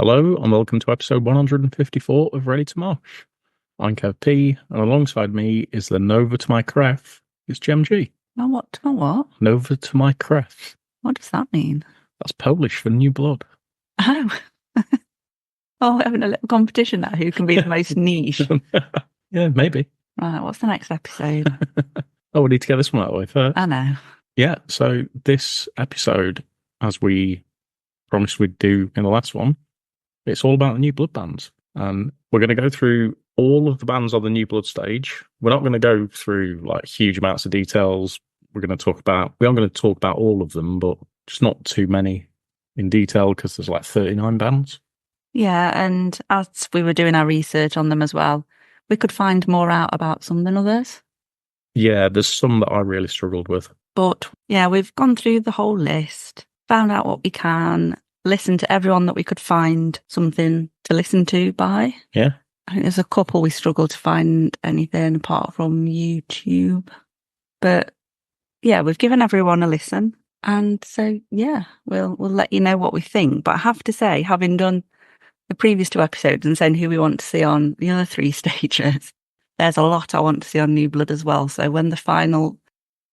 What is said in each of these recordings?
Hello and welcome to episode 154 of Ready to March. I'm Kev P, and alongside me is the Nova to my Kref. It's Gem G. No, what? To what? Nova to my Kref. What does that mean? That's Polish for new blood. Oh. Oh, we're having a little competition now. Who can be the most niche? Yeah, maybe. Right, what's the next episode? Oh, we need to get this one out of the way first. I know. Yeah, so this episode, as we promised we'd do in the last one, it's all about the new blood bands. And we're going to go through all of the bands on the new blood stage. We're not going to go through like huge amounts of details. We are going to talk about all of them, but just not too many in detail because there's like 39 bands. Yeah, and as we were doing our research on them as well, we could find more out about some than others. Yeah, there's some that I really struggled with. But yeah, we've gone through the whole list, found out what we can, listened to everyone that we could find something to listen to by. Yeah. I think there's a couple we struggled to find anything apart from YouTube. But yeah, we've given everyone a listen. And so, yeah, we'll let you know what we think. But I have to say, having done the previous two episodes and saying who we want to see on the other three stages, there's a lot I want to see on New Blood as well. So when the final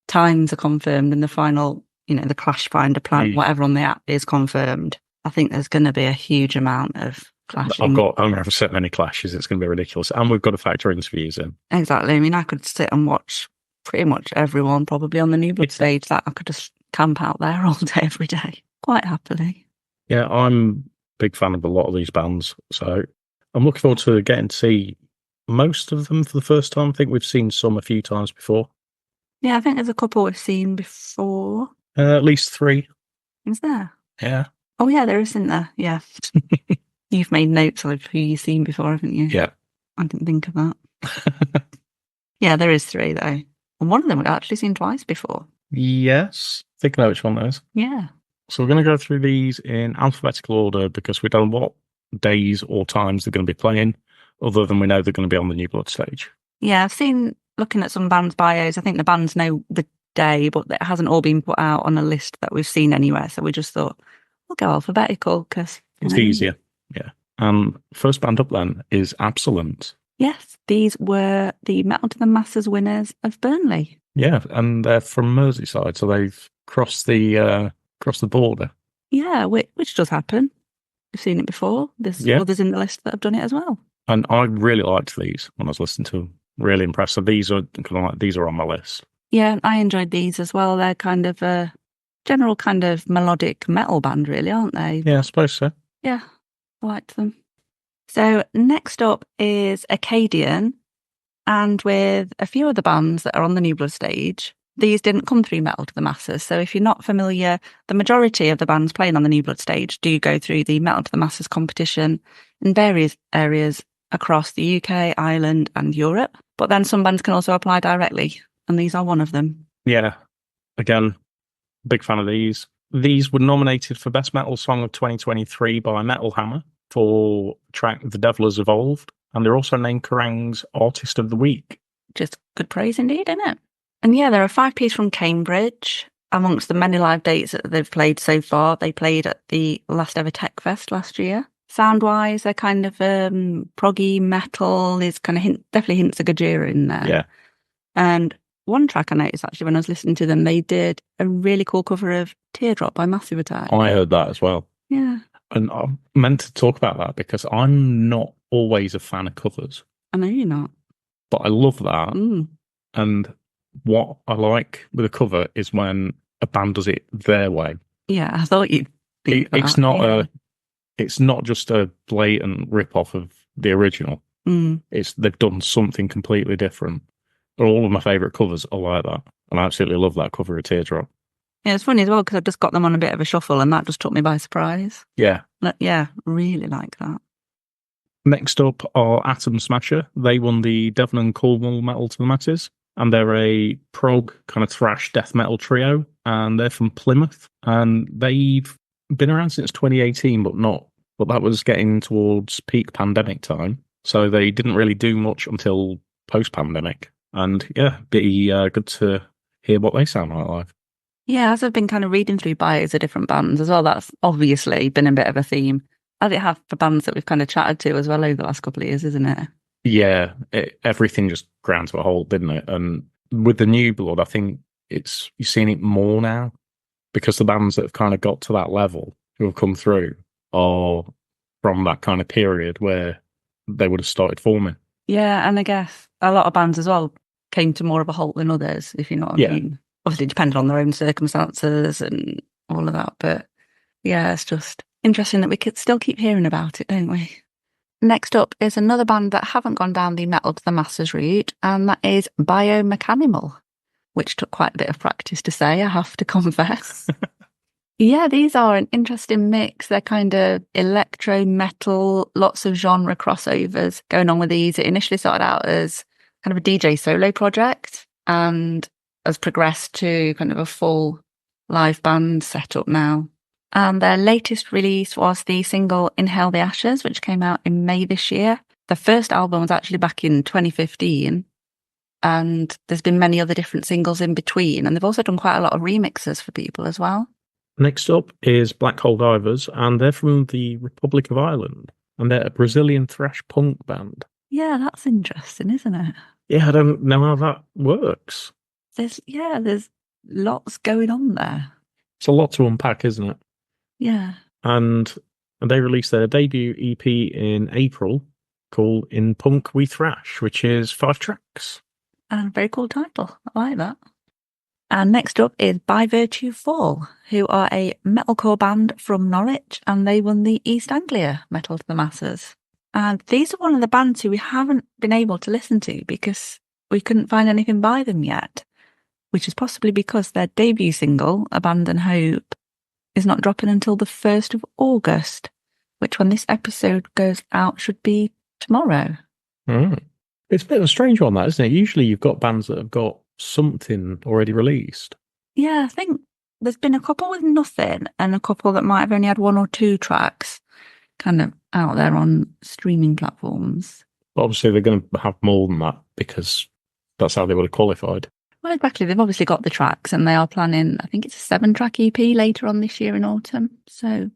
times are confirmed and the final, the Clash Finder plan, whatever on the app is confirmed, I think there's going to be a huge amount of clashing. I'm going to have so many clashes, it's going to be ridiculous. And we've got to factor interviews in. Exactly. I mean, I could sit and watch pretty much everyone probably on the New Blood stage. That I could just camp out there all day, every day, quite happily. Yeah, I'm a big fan of a lot of these bands. So I'm looking forward to getting to see most of them for the first time. I think we've seen some a few times before. Yeah, I think there's a couple we've seen before. At least 3. Is there? Yeah. Oh, yeah, there isn't there? Yeah. You've made notes of who you've seen before, haven't you? Yeah. I didn't think of that. Yeah, there is 3, though. And one of them we've actually seen twice before. Yes. I think I know which one that is. Yeah. So we're going to go through these in alphabetical order because we don't know what days or times they're going to be playing, other than we know they're going to be on the New Blood stage. Yeah, I've seen, looking at some bands' bios, I think the bands know the day, but it hasn't all been put out on a list that we've seen anywhere. So we just thought, we'll go alphabetical because it's easier. Yeah. First band up then is Absolent. Yes, these were the Metal to the Masses winners of Burnley. Yeah, and they're from Merseyside, so they've crossed the border. Yeah, which does happen. We've seen it before. There's others in the list that have done it as well. And I really liked these when I was listening to them. Really impressed. So these are on my list. Yeah, I enjoyed these as well. They're kind of a general kind of melodic metal band, really, aren't they? Yeah, I suppose so. Yeah, I liked them. So next up is Acadian, and with a few other bands that are on the New Blood stage, these didn't come through Metal to the Masses. So if you're not familiar, the majority of the bands playing on the New Blood stage do go through the Metal to the Masses competition in various areas across the UK, Ireland and Europe. But then some bands can also apply directly, and these are one of them. Yeah, again, big fan of these. These were nominated for Best Metal Song of 2023 by Metal Hammer for track The Devil Has Evolved, and they're also named Kerrang's Artist of the Week. Just good praise indeed, isn't it? And yeah, there are 5 from Cambridge. Amongst the many live dates that they've played so far, they played at the last ever Tech Fest last year. Sound-wise, they're kind of proggy metal. There's kind of definitely hints of Gojira in there. Yeah. And one track I noticed, actually, when I was listening to them, they did a really cool cover of Teardrop by Massive Attack. I heard that as well. Yeah. And I meant to talk about that because I'm not always a fan of covers. I know you're not. But I love that. And what I like with a cover is when a band does it their way. Yeah, I thought you'd think it's that. It's not just a blatant rip-off of the original. They've done something completely different. All of my favourite covers are like that. And I absolutely love that cover of Teardrop. Yeah, it's funny as well because I just got them on a bit of a shuffle and that just took me by surprise. Yeah. Yeah, really like that. Next up are Atom Smasher. They won the Devon and Cornwall Metal to the Masses. And they're a prog kind of thrash death metal trio. And they're from Plymouth. And they've been around since 2018, but that was getting towards peak pandemic time. So they didn't really do much until post-pandemic. And yeah, be good to hear what they sound like live. Yeah, as I've been kind of reading through bios of different bands as well, that's obviously been a bit of a theme. As it have for bands that we've kind of chatted to as well over the last couple of years, isn't it? Yeah, everything just ground to a halt, didn't it? And with the new blood, I think you're seeing it more now because the bands that have kind of got to that level who have come through are from that kind of period where they would have started forming. Yeah, and I guess a lot of bands as well came to more of a halt than others, if you know what I Yeah. mean. Obviously, depending on their own circumstances and all of that. But yeah, it's just interesting that we could still keep hearing about it, don't we? Next up is another band that haven't gone down the metal to the masses route, and that is Biomechanimal, which took quite a bit of practice to say, I have to confess. Yeah, these are an interesting mix. They're kind of electro metal, lots of genre crossovers going on with these. It initially started out as kind of a DJ solo project and has progressed to kind of a full live band setup now. And their latest release was the single Inhale the Ashes, which came out in May this year. The first album was actually back in 2015. And there's been many other different singles in between. And they've also done quite a lot of remixes for people as well. Next up is Black Hole Divers, and they're from the Republic of Ireland, and they're a Brazilian thrash punk band. Yeah, that's interesting, isn't it? Yeah, I don't know how that works. There's lots going on there. It's a lot to unpack, isn't it? Yeah. And they released their debut EP in April called In Punk We Thrash, which is 5 tracks. And a very cool title. I like that. And next up is By Virtue Fall, who are a metalcore band from Norwich, and they won the East Anglia Metal to the Masses. And these are one of the bands who we haven't been able to listen to because we couldn't find anything by them yet, which is possibly because their debut single, Abandon Hope, is not dropping until the 1st of August, which when this episode goes out should be tomorrow. It's a bit of a strange one, that, isn't it? Usually you've got bands that have got something already released. Yeah, I think there's been a couple with nothing and a couple that might have only had 1 or 2 tracks kind of out there on streaming platforms. But obviously they're going to have more than that because that's how they would have qualified. Well, exactly. They've obviously got the tracks and they are planning, I think it's a 7-track EP later on this year in autumn. So,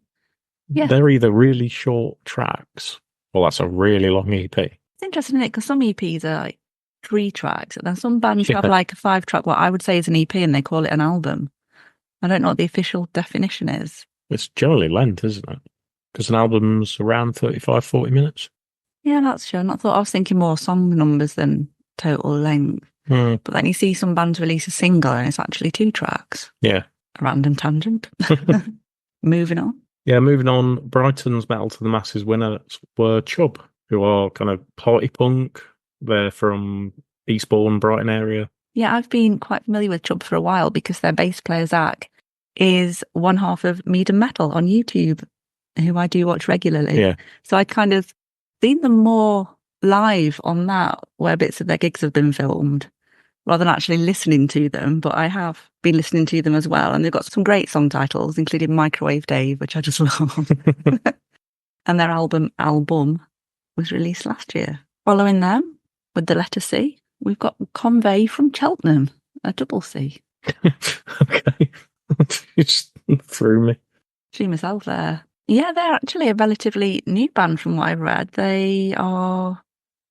yeah. They're either really short tracks or that's a really long EP. It's interesting, isn't it? Because some EPs are like 3 tracks and then some bands have like a 5-track, what I would say is an EP, and they call it an album. I don't know what the official definition is. It's generally length, isn't it? Because an album's around 35, 40 minutes. Yeah, that's true. I was thinking more song numbers than total length. But then you see some bands release a single and it's actually 2 tracks. Yeah. A random tangent. Moving on. Yeah, moving on. Brighton's Metal to the Masses winners were Chubb, who are kind of party punk. They're from Eastbourne, Brighton area. Yeah, I've been quite familiar with Chubb for a while because their bass player, Zach, is one half of Mead and Metal on YouTube, who I do watch regularly. Yeah. So I kind of seen them more live on that, where bits of their gigs have been filmed, rather than actually listening to them. But I have been listening to them as well. And they've got some great song titles, including Microwave Dave, which I just love. And their album was released last year. Following them, with the letter C, we've got Convey from Cheltenham, a double C. Okay. You just threw me. See myself there. Yeah, they're actually a relatively new band from what I've read. They are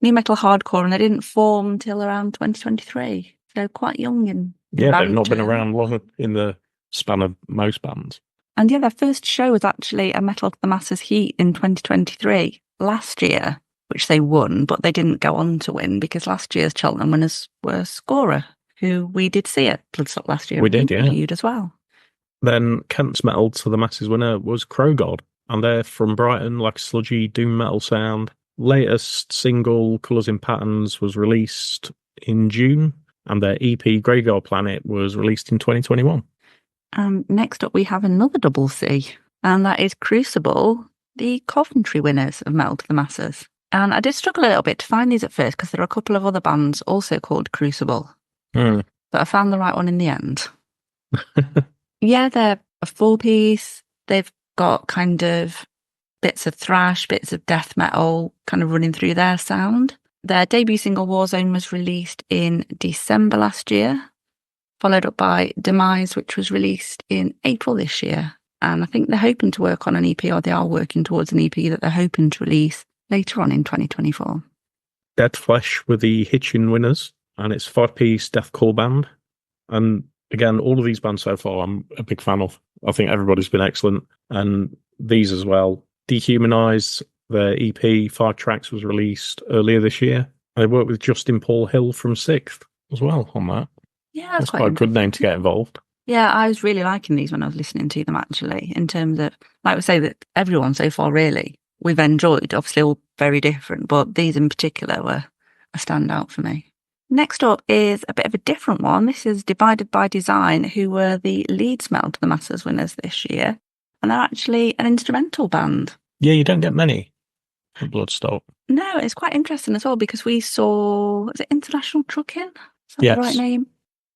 new metal hardcore and they didn't form till around 2023. So quite young in Yeah, they've not been around long in the span of most bands. And yeah, their first show was actually a Metal to the Masses Heat in 2023, last year, which they won, but they didn't go on to win because last year's Cheltenham winners were Scorer, who we did see at Bloodstock last year. We did, yeah. Interviewed as well. Then Kent's Metal to the Masses winner was Crowgod, and they're from Brighton, like sludgy doom metal sound. Latest single, Colours in Patterns, was released in June, and their EP, Graveyard Planet, was released in 2021. Next up, we have another double C, and that is Crucible, the Coventry winners of Metal to the Masses. And I did struggle a little bit to find these at first because there are a couple of other bands also called Crucible, but I found the right one in the end. Yeah, they're a 4-piece. They've got kind of bits of thrash, bits of death metal kind of running through their sound. Their debut single Warzone was released in December last year, followed up by Demise, which was released in April this year. And I think they're hoping to work on an EP, or they are working towards an EP that they're hoping to release later on in 2024. Dead Flesh were the Hitchin winners, and it's a 5-piece deathcore band. And again, all of these bands so far, I'm a big fan of. I think everybody's been excellent, and these as well. Dehumanized, their EP, 5 tracks, was released earlier this year. They worked with Justin Paul Hill from Sixth as well on that. Yeah, that's quite a good name to get involved. Yeah, I was really liking these when I was listening to them, actually, in terms of, like we say, that everyone so far, really, we've enjoyed, obviously all very different, but these in particular were a standout for me. Next up is a bit of a different one. This is Divided by Design, who were the Leeds Metal to the Masses winners this year. And they're actually an instrumental band. Yeah, you don't get many from Bloodstock. No, it's quite interesting as well, because we saw, is it International Trucking? Is that Yes. the right name?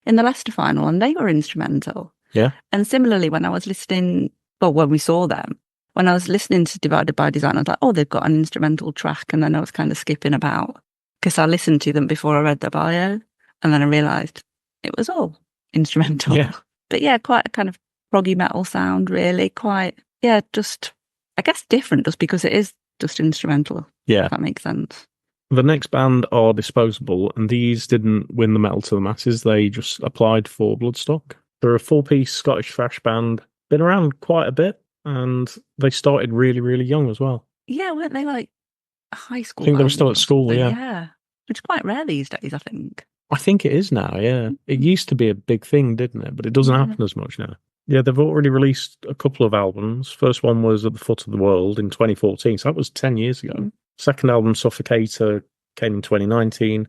In the Leicester final, and they were instrumental. Yeah. And similarly, when I was listening, well, when we saw them, when I was listening to Divided by Design, I was like, oh, they've got an instrumental track. And then I was kind of skipping about, because I listened to them before I read their bio. And then I realised it was all instrumental. Yeah. But yeah, quite a kind of proggy metal sound, really. Quite, yeah, just, I guess different just because it is just instrumental. Yeah. If that makes sense. The next band are Disposable, and these didn't win the Metal to the Masses. They just applied for Bloodstock. They're a 4-piece Scottish thrash band. Been around quite a bit, and they started really, really young as well. Yeah, weren't they like high school? I think they were still at school, yeah. Yeah, which is quite rare these days, I think. I think it is now, yeah. It used to be a big thing, didn't it? But it doesn't happen as much now. Yeah, they've already released a couple of albums. First one was At the Foot of the World in 2014, so that was 10 years ago. Second album, Suffocator, came in 2019.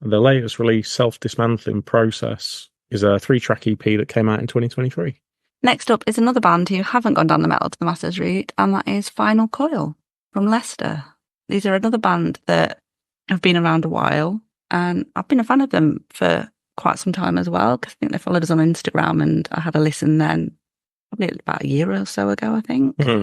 And their latest release, Self-Dismantling Process, is a 3-track EP that came out in 2023. Next up is another band who haven't gone down the Metal to the Masses route, and that is Final Coil from Leicester. These are another band that have been around a while, and I've been a fan of them for quite some time as well, because I think they followed us on Instagram, and I had a listen then, probably about a year or so ago, I think. Mm-hmm.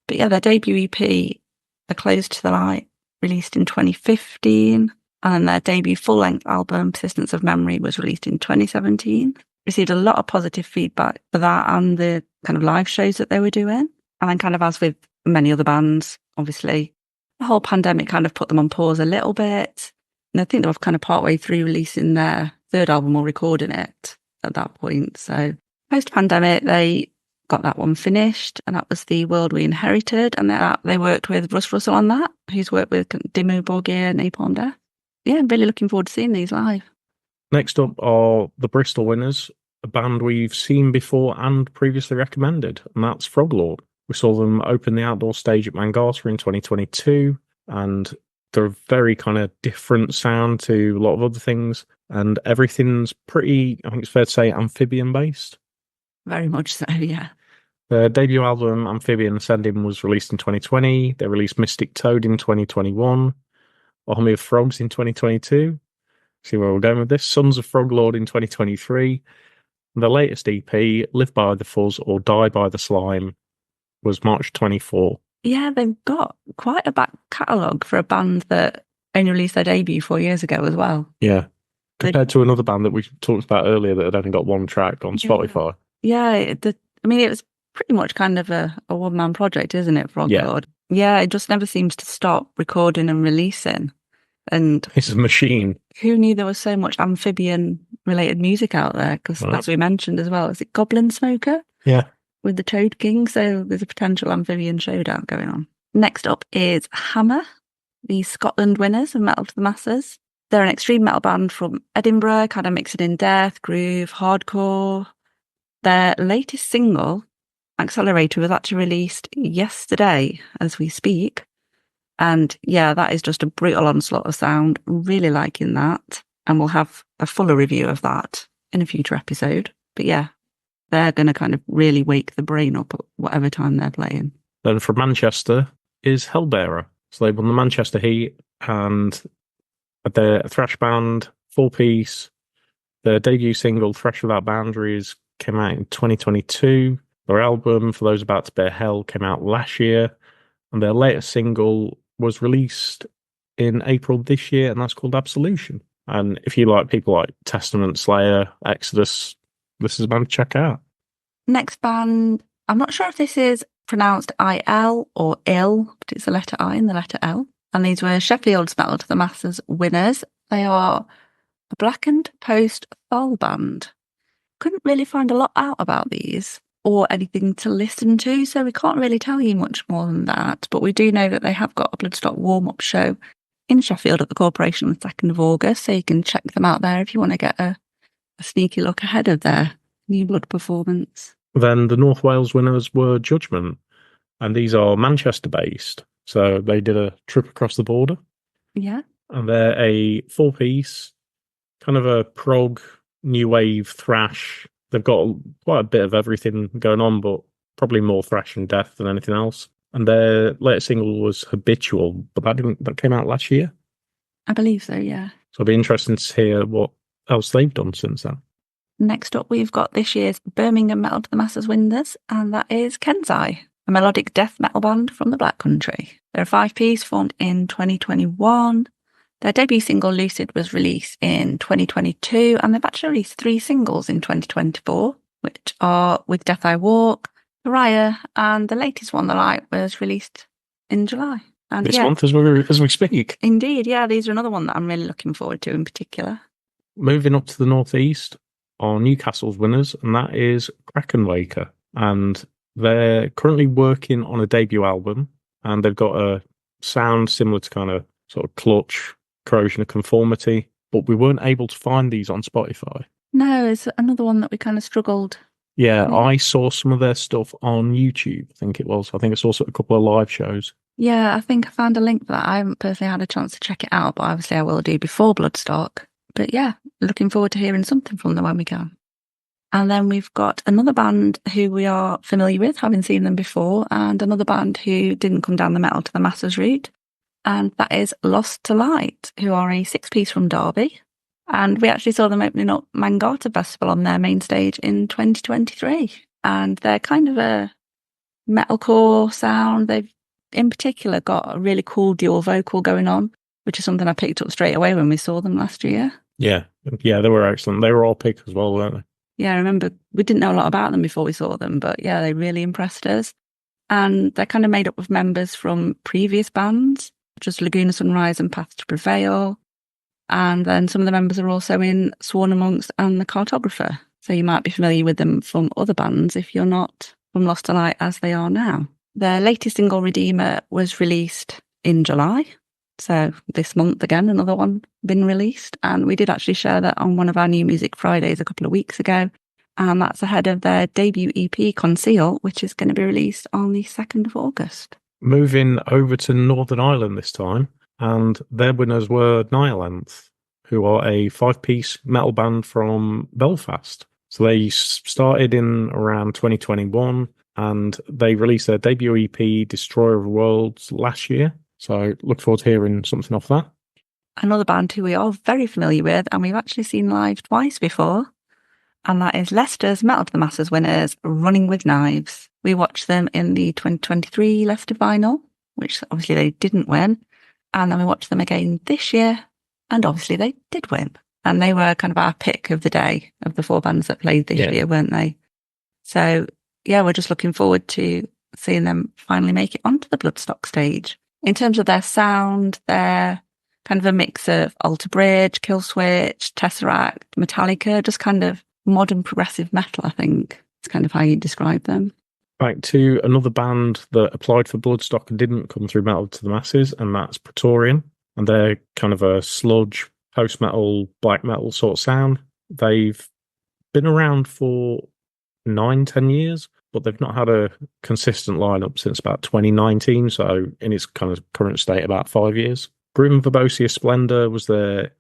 But yeah, their debut EP, A Close to the Light, released in 2015, and their debut full-length album, Persistence of Memory, was released in 2017. Received a lot of positive feedback for that and the kind of live shows that they were doing. And then kind of as with many other bands, obviously, the whole pandemic kind of put them on pause a little bit. And I think they were kind of partway through releasing their third album or recording it at that point. So post-pandemic, they got that one finished, and that was The World We Inherited. And they worked with Russ Russell on that, who's worked with Dimmu Borgir and Napalm Death. Yeah, I'm really looking forward to seeing these live. Next up are the Bristol winners, a band we've seen before and previously recommended, and that's Froglord. We saw them open the outdoor stage at Mangata in 2022, and they're a very kind of different sound to a lot of other things, and everything's pretty, I think it's fair to say, amphibian-based. Very much so, yeah. Their debut album, Amphibian Ascending, was released in 2020. They released Mystic Toad in 2021, Army of Frogs in 2022. See where we're going with this. Sons of Froglord in 2023. And the latest EP, Live by the Fuzz or Die by the Slime, was March 24. Yeah, they've got quite a back catalogue for a band that only released their debut 4 years ago as well. Yeah. Compared to another band that we talked about earlier that had only got one track on Spotify. Yeah, I mean, it was pretty much kind of a one-man project, isn't it, Froglord? Yeah, it just never seems to stop recording and releasing. And it's a machine. Who knew there was so much amphibian-related music out there? Because as we mentioned as well, is it Goblin Smoker? Yeah. With the Toad King, so there's a potential amphibian showdown going on. Next up is Hammer, the Scotland winners of Metal to the Masses. They're an extreme metal band from Edinburgh, kind of mixing in death, groove, hardcore. Their latest single, Accelerator, was actually released yesterday as we speak. And yeah, that is just a brutal onslaught of sound. Really liking that. And we'll have a fuller review of that in a future episode. But yeah, they're going to kind of really wake the brain up at whatever time they're playing. Then from Manchester is Hellbearer. So they won the Manchester Heat, and they're a thrash band, 4-piece. Their debut single, Thrash Without Boundaries, came out in 2022. Their album, For Those About to Bear Hell, came out last year. And their latest single was released in April this year, and that's called Absolution. And if you like people like Testament, Slayer, Exodus, this is a band to check out. Next band I'm not sure if this is pronounced IL or ill, but it's the letter I and the letter L. And these were Sheffield's Metal to the Masses winners. They are a blackened post thal band. Couldn't really find a lot out about these or anything to listen to, so we can't really tell you much more than that. But we do know that they have got a Bloodstock warm-up show in Sheffield at the Corporation on the 2nd of August, so you can check them out there if you want to get a sneaky look ahead of their New Blood performance. Then the North Wales winners were Judgment, and these are Manchester-based, so they did a trip across the border. Yeah. And they're a 4-piece, kind of a prog, new wave thrash. They've got quite a bit of everything going on, but probably more thrash and death than anything else. And their latest single was Habitual, but that came out last year. I believe so, yeah. So it'll be interesting to hear what else they've done since then. Next up, we've got this year's Birmingham Metal to the Masses winners, and that is Kenzai, a melodic death metal band from the Black Country. They're a 5-piece formed in 2021. Their debut single, Lucid, was released in 2022, and they've actually released 3 singles in 2024, which are With Death I Walk, Pariah, and the latest one, The Light, was released in July. And this month as we speak. Indeed, yeah, these are another one that I'm really looking forward to in particular. Moving up to the northeast are Newcastle's winners, and that is Krakenwaker. And they're currently working on a debut album, and they've got a sound similar to kind of sort of Clutch, Corrosion of Conformity, but we weren't able to find these on Spotify. No, it's another one that we kind of struggled. Yeah, I saw some of their stuff on YouTube, I think it was. I think I saw a couple of live shows. Yeah, I think I found a link for that. I haven't personally had a chance to check it out, but obviously I will do before Bloodstock. But yeah, looking forward to hearing something from them when we can. And then we've got another band who we are familiar with, having seen them before, and another band who didn't come down the Metal to the Masses route, and that is Lost to Light, who are a 6-piece from Derby. And we actually saw them opening up Mangata Festival on their main stage in 2023. And they're kind of a metalcore sound. They've, in particular, got a really cool dual vocal going on, which is something I picked up straight away when we saw them last year. Yeah, they were excellent. They were all pick as well, weren't they? Yeah, I remember we didn't know a lot about them before we saw them, but yeah, they really impressed us. And they're kind of made up of members from previous bands, such as Laguna Sunrise and Path to Prevail. And then some of the members are also in Sworn Amongst and The Cartographer. So you might be familiar with them from other bands if you're not from Lost to Light as they are now. Their latest single, Redeemer, was released in July. So this month, again, another one been released. And we did actually share that on one of our New Music Fridays a couple of weeks ago. And that's ahead of their debut EP, Conceal, which is going to be released on the 2nd of August. Moving over to Northern Ireland this time. And their winners were Nihilanth, who are a 5-piece metal band from Belfast. So they started in around 2021, and they released their debut EP, Destroyer of Worlds, last year. So look forward to hearing something off that. Another band who we are very familiar with, and we've actually seen live twice before, and that is Leicester's Metal to the Masses winners, Running with Knives. We watched them in the 2023 Leicester Vinyl, which obviously they didn't win. And then we watched them again this year, and obviously they did win. And they were kind of our pick of the day of the 4 bands that played this year, weren't they? So, yeah, we're just looking forward to seeing them finally make it onto the Bloodstock stage. In terms of their sound, they're kind of a mix of Alter Bridge, Killswitch, Tesseract, Metallica, just kind of modern progressive metal, I think. It's kind of how you describe them. Back to another band that applied for Bloodstock and didn't come through Metal to the Masses, and that's Praetorian. And they're kind of a sludge, post-metal, black metal sort of sound. They've been around for 9-10 years, but they've not had a consistent lineup since about 2019, so in its kind of current state, about 5 years. Grim Verbosia Splendor was their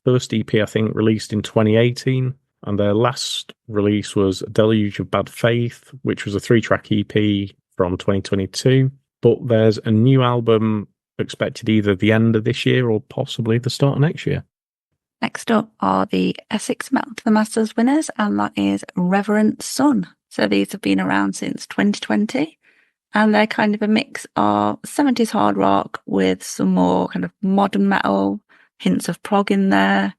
first EP, I think, released in 2018. And their last release was Deluge of Bad Faith, which was a 3-track EP from 2022. But there's a new album expected either the end of this year or possibly the start of next year. Next up are the Essex Metal to the Masters winners, and that is Reverent Sun. So these have been around since 2020, and they're kind of a mix of 70s hard rock with some more kind of modern metal, hints of prog in there.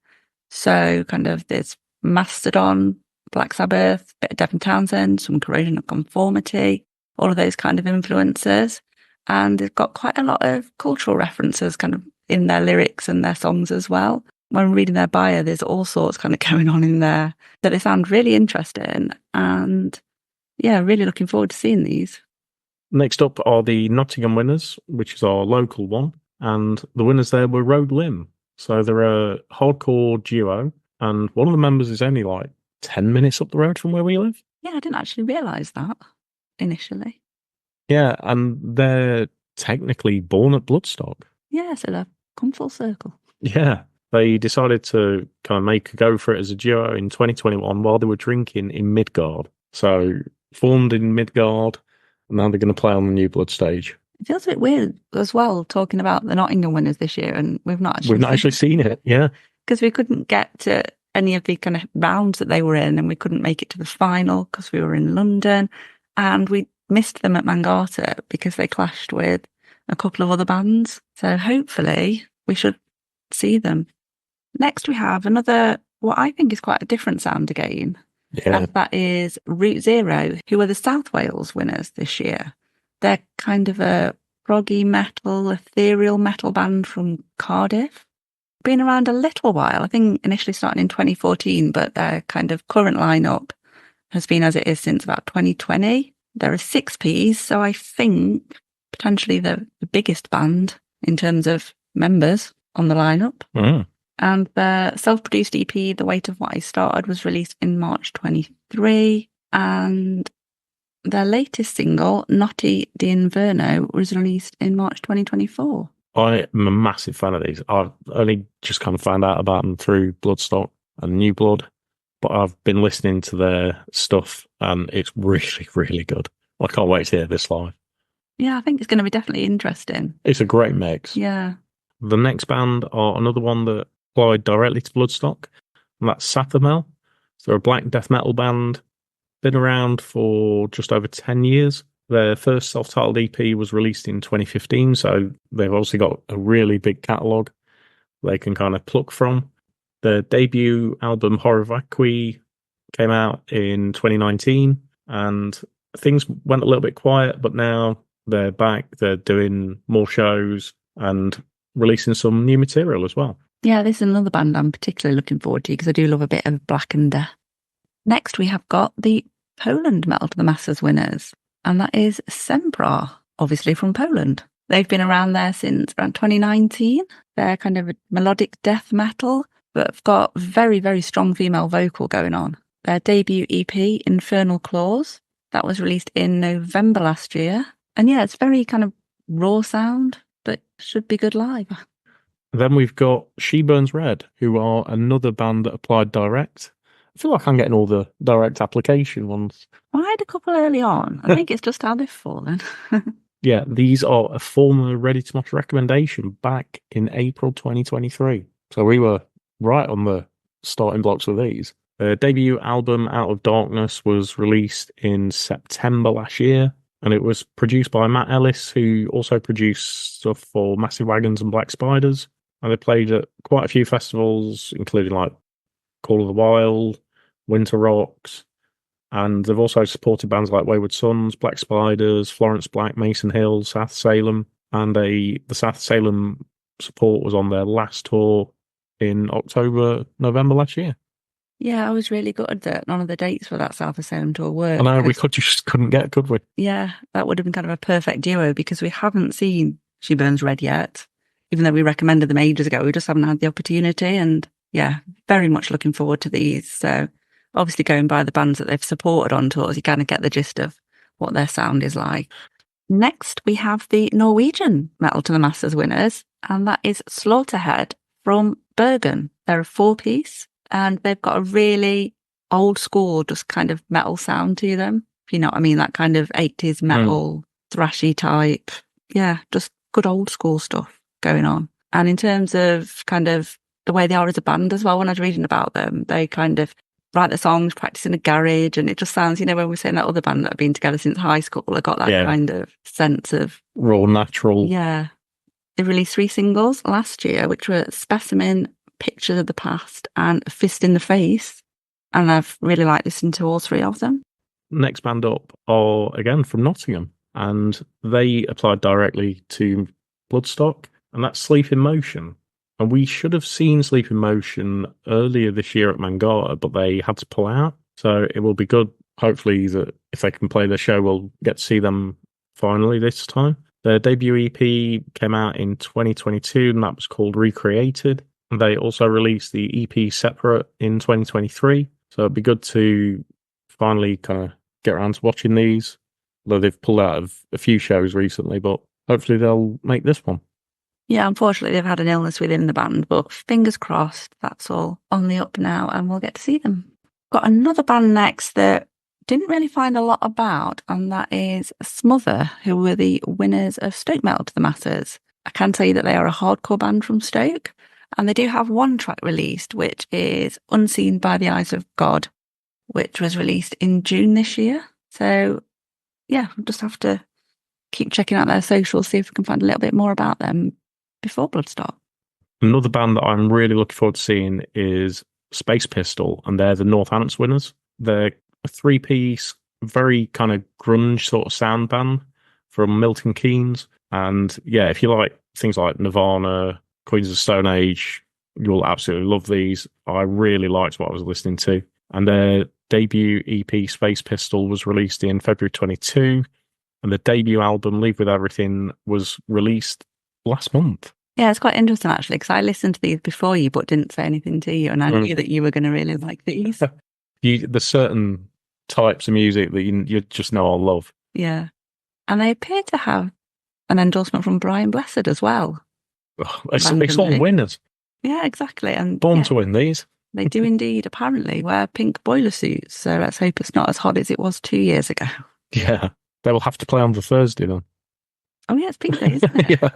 So kind of there's Mastodon, Black Sabbath, a bit of Devin Townsend, some Corrosion of Conformity, all of those kind of influences. And they've got quite a lot of cultural references kind of in their lyrics and their songs as well. When reading their bio, there's all sorts kind of going on in there that they sound really interesting. And yeah, really looking forward to seeing these. Next up are the Nottingham winners, which is our local one. And the winners there were Road Limb. So they're a hardcore duo. And one of the members is only like 10 minutes up the road from where we live. Yeah, I didn't actually realise that initially. Yeah, and they're technically born at Bloodstock. Yeah, so they've come full circle. Yeah, they decided to kind of make a go for it as a duo in 2021 while they were drinking in Midgard. So formed in Midgard, and now they're going to play on the New Blood stage. It feels a bit weird as well talking about the Nottingham winners this year, and we've not actually seen it. Yeah, because we couldn't get to any of the kind of rounds that they were in, and we couldn't make it to the final because we were in London, and we missed them at Mangata because they clashed with a couple of other bands. So hopefully we should see them. Next we have another, what I think is quite a different sound again. Yeah. And that is Route Zero, who are the South Wales winners this year. They're kind of a proggy metal, ethereal metal band from Cardiff. Been around a little while, I think initially starting in 2014, but their kind of current lineup has been as it is since about 2020. There are 6 Ps, so I think potentially the biggest band in terms of members on the lineup. Mm. And their self-produced EP, The Weight of What I Started, was released in March 23. And their latest single, Notti d'Inverno, was released in March 2024. I am a massive fan of these. I've only just kind of found out about them through Bloodstock and New Blood, but I've been listening to their stuff and it's really, really good. I can't wait to hear this live. Yeah, I think it's going to be definitely interesting. It's a great mix. Yeah. The next band are another one that applied directly to Bloodstock, and that's Sathamel. So they're a black death metal band, been around for just over 10 years. Their first self-titled EP was released in 2015, so they've obviously got a really big catalogue they can kind of pluck from. Their debut album, Horror Vacui, came out in 2019, and things went a little bit quiet, but now they're back. They're doing more shows and releasing some new material as well. Yeah, this is another band I'm particularly looking forward to because I do love a bit of black and death. Next, we have got the Poland Metal to the Masses winners, and that is Sempra, obviously from Poland. They've been around there since around 2019. They're kind of a melodic death metal, but have got very, very strong female vocal going on. Their debut EP, Infernal Claws, that was released in November last year. And yeah, it's very kind of raw sound, but should be good live. Then we've got She Burns Red, who are another band that applied direct. I feel like I'm getting all the direct application ones. I had a couple early on. I think it's just how they've fallen. Yeah, these are a former Ready to Much recommendation back in April 2023. So we were right on the starting blocks with these. Their debut album, Out of Darkness, was released in September last year, and it was produced by Matt Ellis, who also produced stuff for Massive Wagons and Black Spiders. And they played at quite a few festivals, including like Call of the Wild, Winter Rocks, and they've also supported bands like Wayward Sons, Black Spiders, Florence Black, Mason Hill, South Salem, and the South Salem support was on their last tour in November last year. Yeah, I was really gutted that none of the dates for that South Salem tour worked. I know, we just couldn't get, could we? Yeah, that would have been kind of a perfect duo because we haven't seen She Burns Red yet, even though we recommended them ages ago. We just haven't had the opportunity, and yeah, very much looking forward to these. So obviously going by the bands that they've supported on tours, you kind of get the gist of what their sound is like. Next, we have the Norwegian Metal to the Masses winners, and that is Slaughterhead from Bergen. They're a 4-piece, and they've got a really old school, just kind of metal sound to them. If you know what I mean, that kind of 80s metal, thrashy type. Yeah, just good old school stuff going on. And in terms of kind of the way they are as a band as well, when I was reading about them, they kind of write the songs, practice in a garage, and it just sounds, you know, when we're saying that other band that have been together since high school, I got that kind of sense of raw, natural. Yeah. They released 3 singles last year, which were Specimen, Pictures of the Past, and Fist in the Face. and I've really liked listening to all three of them. Next band up are again from Nottingham, and they applied directly to Bloodstock, and that's Sleep in Motion. And we should have seen Sleep in Motion earlier this year at Mangata, but they had to pull out. So it will be good, hopefully, that if they can play the show, we'll get to see them finally this time. Their debut EP came out in 2022, and that was called Recreated. And they also released the EP separate in 2023. So it'd be good to finally kind of get around to watching these. Although they've pulled out of a few shows recently, but hopefully they'll make this one. Yeah, unfortunately, they've had an illness within the band, but fingers crossed, that's all on the up now, and we'll get to see them. Got another band next that didn't really find a lot about, and that is Smother, who were the winners of Stoke Metal to the Masses. I can tell you that they are a hardcore band from Stoke, and they do have one track released, which is Unseen by the Eyes of God, which was released in June this year. So, yeah, we'll just have to keep checking out their socials, see if we can find a little bit more about them before Bloodstock. Another band that I'm really looking forward to seeing is Space Pistol, and they're the North Ants winners. They're a three-piece, very kind of grunge sort of sound band from Milton Keynes. And yeah, if you like things like Nirvana, Queens of the Stone Age, you'll absolutely love these. I really liked what I was listening to. And their debut EP, Space Pistol, was released in February 22. And the debut album, Leave With Everything, was released last month. Yeah, it's quite interesting actually, because I listened to these before you, but didn't say anything to you, and I knew that you were going to really like these. There's certain types of music that you just know I'll love. Yeah, and they appear to have an endorsement from Brian Blessed as well. Oh, it's all winners. Yeah, exactly, and born to win these. They do indeed apparently wear pink boiler suits, so let's hope it's not as hot as it was 2 years ago. Yeah, they will have to play on the Thursday then. Oh yeah, it's Pink Day, isn't it? Yeah.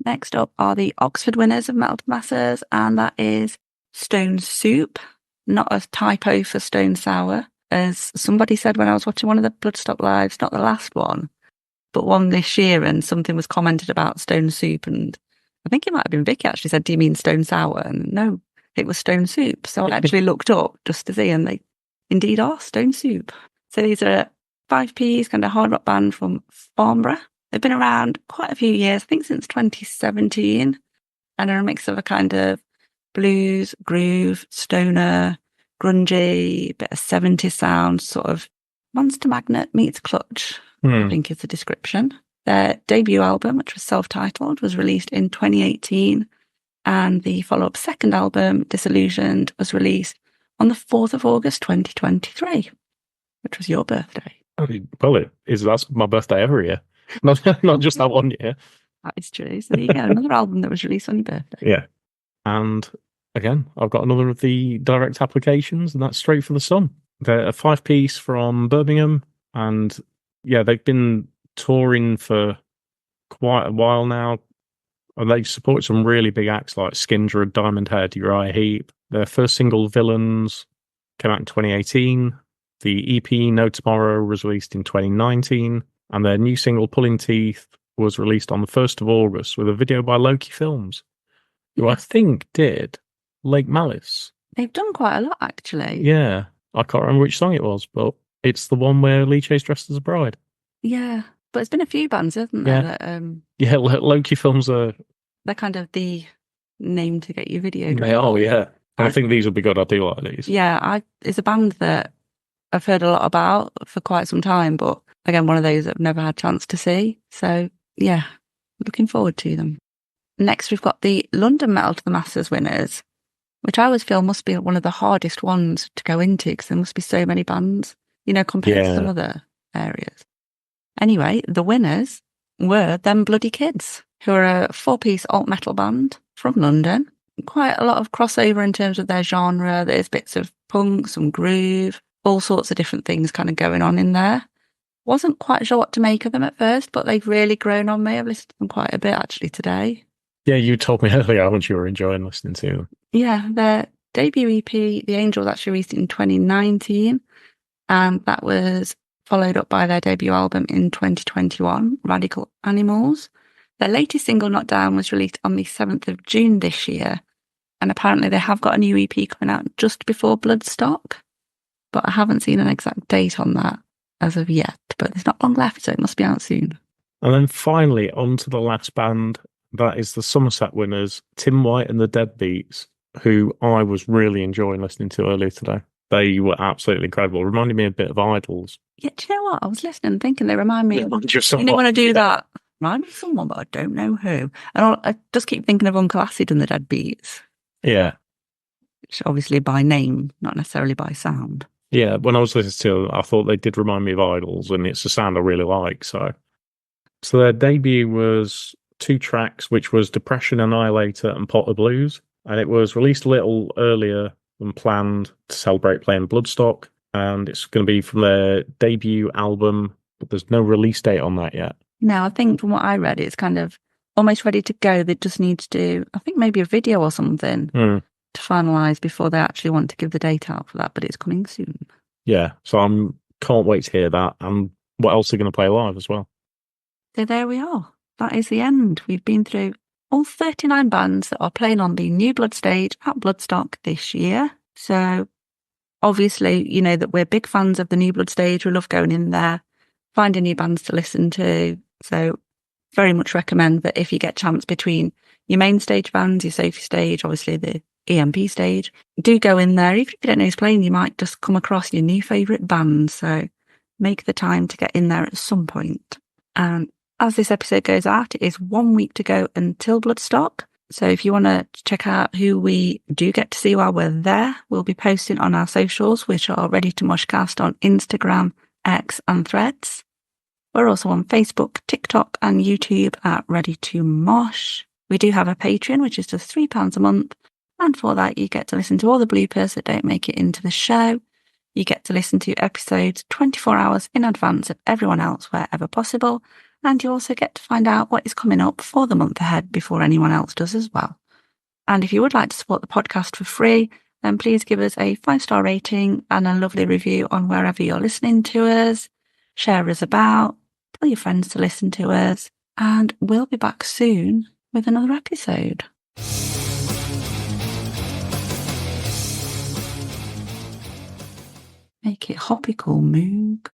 Next up are the Oxford winners of Metal to Masses, and that is Stone Soup, not a typo for Stone Sour, as somebody said when I was watching one of the Bloodstock lives, not the last one, but one this year, and something was commented about Stone Soup, and I think it might have been Vicky actually said, "Do you mean Stone Sour?" And no, it was Stone Soup. So I actually looked up just to see, and they indeed are Stone Soup. So these are 5Ps, kind of hard rock band from Farnborough. They've been around quite a few years, I think since 2017, and are a mix of a kind of blues, groove, stoner, grungy, bit of 70s sound, sort of Monster Magnet meets Clutch, I think is the description. Their debut album, which was self-titled, was released in 2018, and the follow-up second album, Disillusioned, was released on the 4th of August 2023, which was your birthday. Well, that's my birthday every year. Not just that one year. That is true. So there you go, another album that was released on your birthday. Yeah. And again, I've got another of the direct applications, and that's Straight for the Sun. They're a 5-piece from Birmingham, and yeah, they've been touring for quite a while now. And they support some really big acts like Skindred, Diamond Head, Uriah Heep. Their first single, Villains, came out in 2018. The EP, No Tomorrow, was released in 2019. And their new single, Pulling Teeth, was released on the 1st of August with a video by Loki Films, who I think did Lake Malice. They've done quite a lot, actually. Yeah. I can't remember which song it was, but it's the one where Lee Chase dressed as a bride. Yeah. But it's been a few bands, hasn't there? Yeah. That, yeah, Loki Films are... They're kind of the name to get your video. They are, yeah. And I think these would be good. I do like these. Yeah, it's a band that I've heard a lot about for quite some time, but again, one of those that I've never had a chance to see. So yeah, looking forward to them. Next, we've got the London Metal to the Masses winners, which I always feel must be one of the hardest ones to go into because there must be so many bands, compared to some other areas. Anyway, the winners were Them Bloody Kids, who are a 4-piece alt metal band from London. Quite a lot of crossover in terms of their genre. There's bits of punk, some groove, all sorts of different things kind of going on in there. Wasn't quite sure what to make of them at first, but they've really grown on me. I've listened to them quite a bit actually today. Yeah, you told me earlier how much you were enjoying listening to them. Yeah, their debut EP, The Angel, was actually released in 2019, and that was followed up by their debut album in 2021, Radical Animals. Their latest single, Not Down, was released on the 7th of June this year, and apparently they have got a new EP coming out just before Bloodstock. but I haven't seen an exact date on that as of yet. But there's not long left, so it must be out soon. And then finally, on to the last band. That is the Somerset winners, Tim White and the Deadbeats, who I was really enjoying listening to earlier today. They were absolutely incredible. Reminded me a bit of Idols. Yeah, do you know what? I was listening and thinking they remind me of, Just you know, when I do yeah. that, remind me of someone, but I don't know who. And I just keep thinking of Uncle Acid and the Deadbeats, Yeah. which obviously by name, not necessarily by sound. Yeah, when I was listening to them, I thought they did remind me of Idols, and it's a sound I really like. So their debut was 2 tracks, which was Depression Annihilator and Pot of Blues. And it was released a little earlier than planned to celebrate playing Bloodstock. And it's going to be from their debut album, but there's no release date on that yet. No, I think from what I read, it's kind of almost ready to go. They just need to do, I think, maybe a video or something to finalise before they actually want to give the date out for that, but it's coming soon. Yeah, so can't wait to hear that. And what else are going to play live as well? So there we are. That is the end. We've been through all 39 bands that are playing on the New Blood stage at Bloodstock this year. So obviously, you know that we're big fans of the New Blood stage. We love going in there, finding new bands to listen to. So very much recommend that if you get a chance between your main stage bands, your Sophie stage, obviously the EMP stage, do go in there. Even if you don't know who's playing, you might just come across your new favourite band. So make the time to get in there at some point. And as this episode goes out, it is 1 week to go until Bloodstock. So if you want to check out who we do get to see while we're there, we'll be posting on our socials, which are Ready to Moshcast on Instagram, X and Threads. We're also on Facebook, TikTok and YouTube at Ready to Mosh. We do have a Patreon, which is just £3 a month. And for that, you get to listen to all the bloopers that don't make it into the show. You get to listen to episodes 24 hours in advance of everyone else wherever possible. And you also get to find out what is coming up for the month ahead before anyone else does as well. And if you would like to support the podcast for free, then please give us a 5-star rating and a lovely review on wherever you're listening to us. Share us about, tell your friends to listen to us, and we'll be back soon with another episode. Make it hopical, Moog.